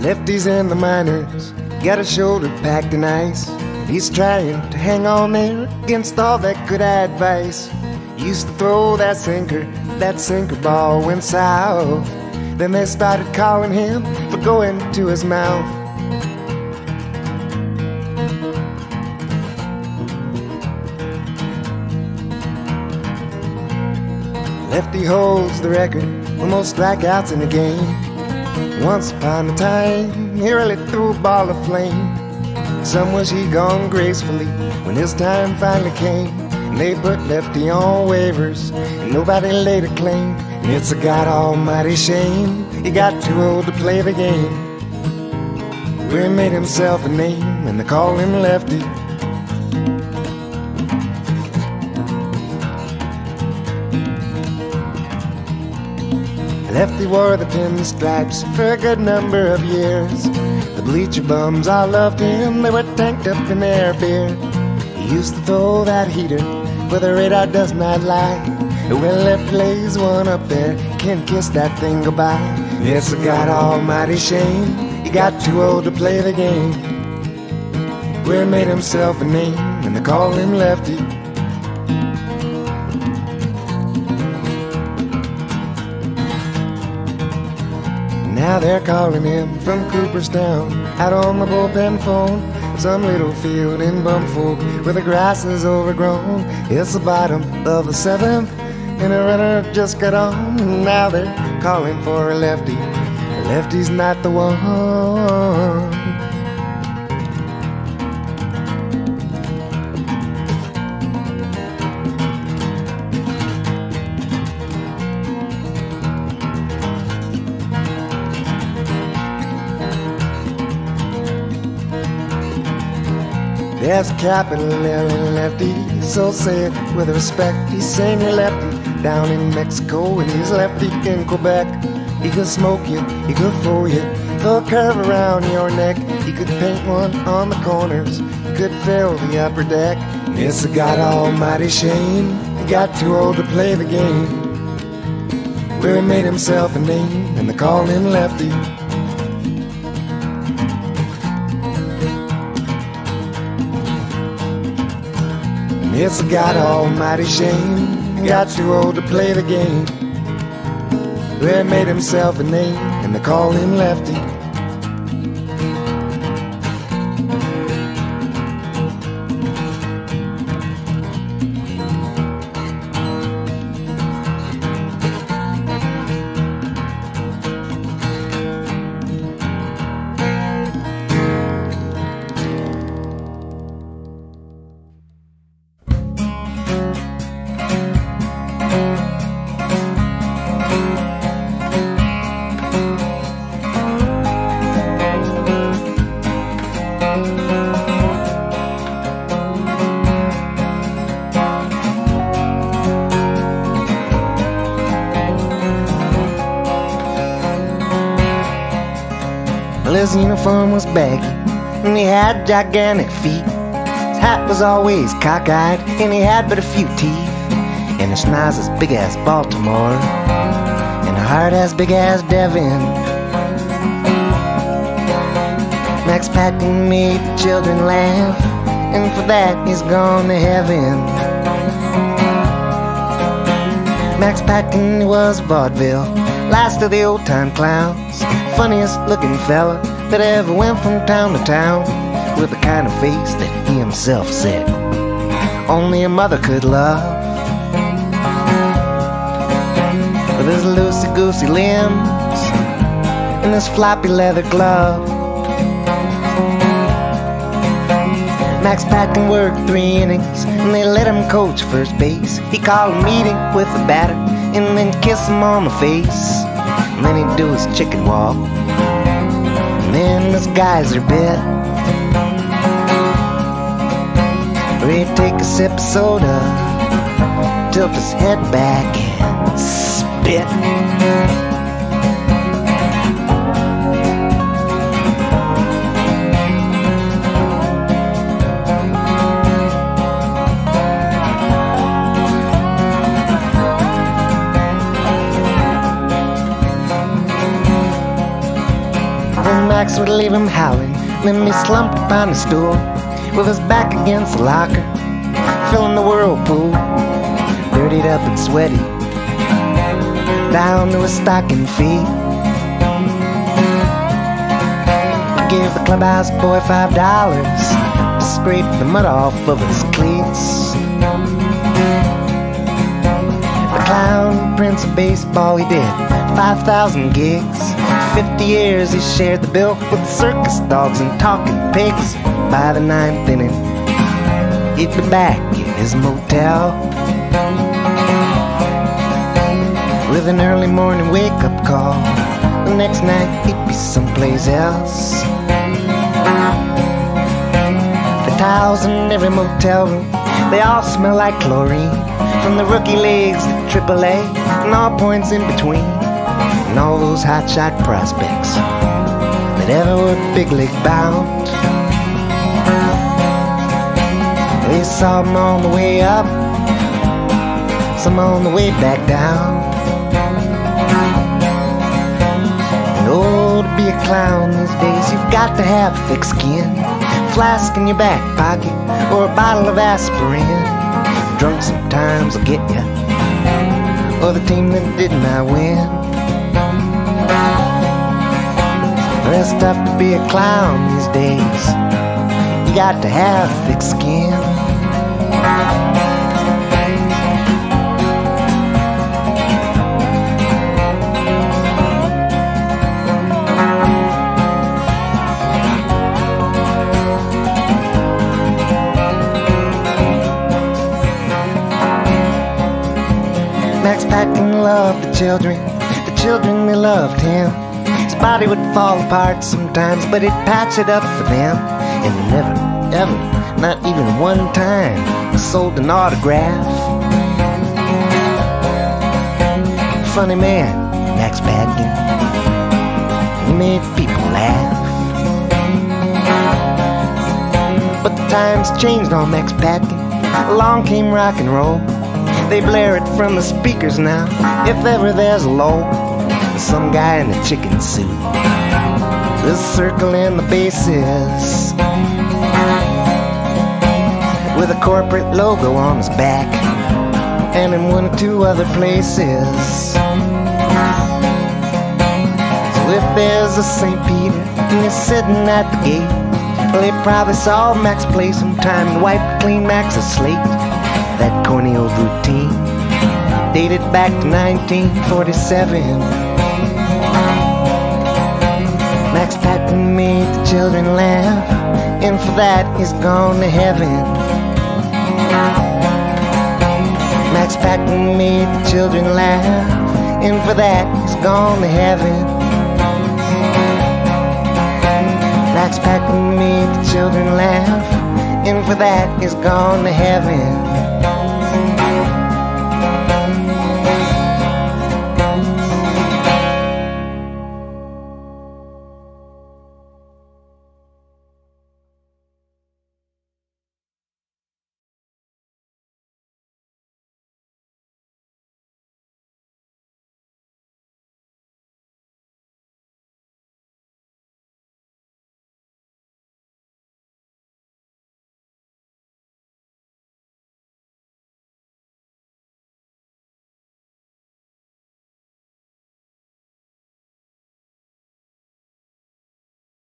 Lefty's in the minors, got his shoulder packed in ice. He's trying to hang on there against all that good advice. He used to throw that sinker ball went south. Then they started calling him for going to his mouth. Lefty holds the record for most strikeouts in the game. Once upon a time, he really threw a ball of flame. Some wish he'd gone gracefully when his time finally came. And they put Lefty on waivers, and nobody laid a claim. And it's a God almighty shame he got too old to play the game. Where he made himself a name, and they call him Lefty. Lefty wore the pinstripes for a good number of years. The bleacher bums all loved him, they were tanked up in their beer. He used to throw that heater where the radar does not lie. When Lefty lays one up there, can't kiss that thing goodbye. It's a God almighty shame he got too old to play the game. Where he made himself a name, and they call him Lefty. Now they're calling him from Cooperstown, out on the bullpen phone. Some little field in Bumfolk where the grass is overgrown. It's the bottom of the seventh, and a runner just got on. Now they're calling for a lefty. The lefty's not the one. There's a capital L in Lefty, so say it with respect. He's senior lefty down in Mexico, and he's lefty in Quebec. He could smoke you, he could fool you, throw a curve around your neck. He could paint one on the corners, he could fill the upper deck. It's a God almighty shame he got too old to play the game. Where he made himself a name, and they call him Lefty. It's a God almighty shame he got too old to play the game. Where he made himself a name, and they call him Lefty. His uniform was baggy, and he had gigantic feet. His hat was always cockeyed, and he had but a few teeth. And his schnoz as big as Baltimore, and a heart as big as Devon. Max Patton made the children laugh, and for that he's gone to heaven. Max Patton was vaudeville, last of the old time clowns, funniest looking fella that ever went from town to town, with the kind of face that he himself said only a mother could love. With his loosey-goosey limbs and his floppy leather glove, Max Patton worked 3 innings, and they let him coach first base. He called a meeting with the batter, and then kiss him on the face. And then he'd do his chicken walk, and then his geyser bit, or he'd take a sip of soda, tilt his head back and spit. Max would leave him howling, then be slumped upon a stool with his back against the locker, filling the whirlpool, dirtied up and sweaty, down to his stocking feet. I gave the clubhouse boy $5 to scrape the mud off of his cleats. The clown prince of baseball, he did 5,000 gigs. 50 years he shared the bill with circus dogs and talking pigs. By the 9th inning, he'd be back in his motel with an early morning wake-up call. The next night he'd be someplace else. The towels in every motel room, they all smell like chlorine, from the rookie leagues to AAA and all points in between, and all those hotshot prospects that ever were big league bound. They saw them on the way up, some on the way back down. And oh, to be a clown these days, you've got to have thick skin, flask in your back pocket, or a bottle of aspirin. Drunk sometimes will get ya, or the team that did not win. It's tough to be a clown these days. You got to have thick skin. Max Patton loved the children they loved him. His body would fall apart sometimes, but he'd patch it up for them. And he never, ever, not even one time, sold an autograph. Funny man, Max Patton. He made people laugh. But the times changed on Max Patton. Along came rock and roll. They blare it from the speakers now, if ever there's a lull. Some guy in a chicken suit, the circle and the bases, with a corporate logo on his back, and in one or two other places. So if there's a St. Peter and he's sitting at the gate, well, he probably saw Max play sometime and wiped clean Max's slate. That corny old routine dated back to 1947. Max Patton made the children laugh, and for that he's gone to heaven. Max Patton made the children laugh, and for that he's gone to heaven. Max Patton made the children laugh, and for that he's gone to heaven.